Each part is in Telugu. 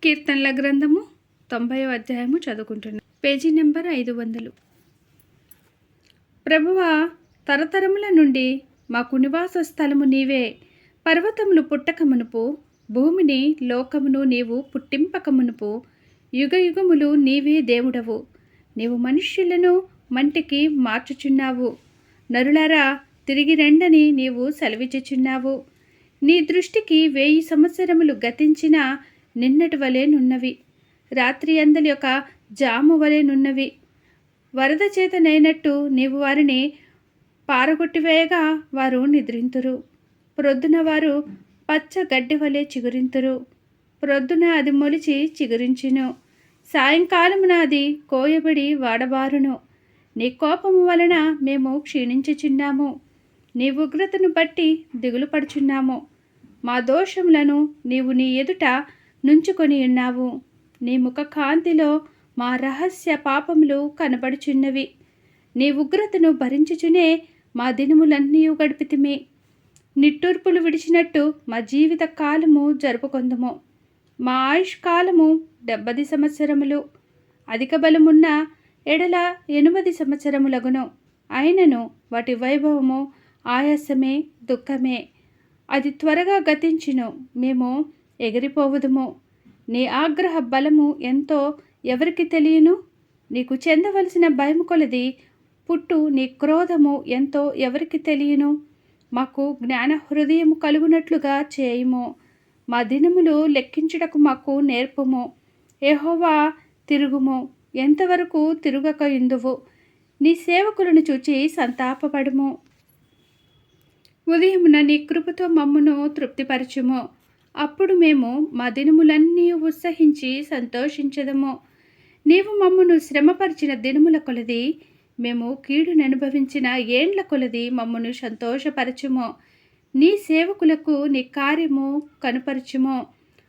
కీర్తనల గ్రంథము 90వ అధ్యాయము చదువుకుంటున్నాను. Page number 500. ప్రభువా, తరతరముల నుండి మాకు నివాస స్థలము నీవే. పర్వతములు పుట్టక మునుపు, భూమిని లోకమును నీవు పుట్టింపక మునుపు, యుగ యుగములు నీవే దేవుడవు. నీవు మనుష్యులను మంటికి మార్చుచున్నావు. నరులారా, తిరిగి రెండని నీవు సెలవిచ్చుచున్నావు. నీ దృష్టికి 1000 సంవత్సరములు గతించిన నిన్నటి వలెనున్నవి. రాత్రి అందలి ఒక జాము వలెనున్నవి. వరద చేతనైనట్టు నీవు వారిని పారగొట్టివేయగా వారు నిద్రింతురు. ప్రొద్దున వారు పచ్చ గడ్డి వలె చిగురింతురు. ప్రొద్దున అది మొలిచి చిగురించును. సాయంకాలమున అది కోయబడి వాడబారును. నీ కోపము వలన మేము క్షీణించుచున్నాము. నీ ఉగ్రతను బట్టి దిగులు పడుచున్నాము. మా దోషములను నీవు నీ ఎదుట నుంచుకొని ఉన్నావు. నీ ముఖ కాంతిలో మా రహస్య పాపములు కనబడుచున్నవి. నీ ఉగ్రతను భరించుచునే మా దినములన్నీ గడిపితిమి. నిట్టూర్పులు విడిచినట్టు మా జీవిత కాలము జరుపుకొందుము. మా ఆయుష్కాలము 70 సంవత్సరములు. అధిక బలమున్న ఎడల 80 సంవత్సరములగును. అయినను వాటి వైభవము ఆయాసమే, దుఃఖమే. అది త్వరగా గతించును. మేము ఎగిరిపోవుదుము. నీ ఆగ్రహ బలము ఎంతో ఎవరికి తెలియను? నీకు చెందవలసిన భయము కొలది పుట్టు నీ క్రోధము ఎంతో ఎవరికి తెలియను? మాకు జ్ఞాన హృదయము కలుగునట్లుగా చేయుము. మా దినములు లెక్కించుటకు మాకు నేర్పుము. యెహోవా, తిరుగుము. ఎంతవరకు తిరుగక ఇందువు? నీ సేవకులను చూచి సంతాపపడుము. ఉదయమున నీ కృపతో మమ్మును తృప్తిపరచుము. అప్పుడు మేము మా దినములన్నీ ఉత్సహించి సంతోషించదము. నీవు మమ్మును శ్రమపరిచిన దినముల కొలది, మేము కీడును అనుభవించిన ఏండ్ల కొలది మమ్మును సంతోషపరచుము. నీ సేవకులకు నీ కార్యము కనుపరచుము.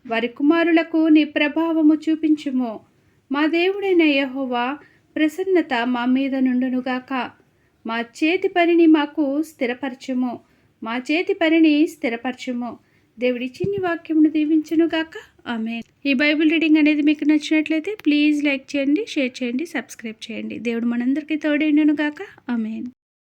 వారి కుమారులకు నీ ప్రభావము చూపించుము. మా దేవుడైన యెహోవా ప్రసన్నత మా మీద నుండునుగాక. మా చేతి పనిని మాకు స్థిరపరచుము. మా చేతి పనిని స్థిరపరచుము. దేవుడి చిన్ని వాక్యమును దీవించునుగాక. ఆమేన్. ఈ బైబిల్ రీడింగ్ అనేది మీకు నచ్చినట్లయితే ప్లీజ్ లైక్ చేయండి, షేర్ చేయండి, సబ్స్క్రైబ్ చేయండి. దేవుడు మనందరికీ తోడైండునుగాక. ఆమేన్.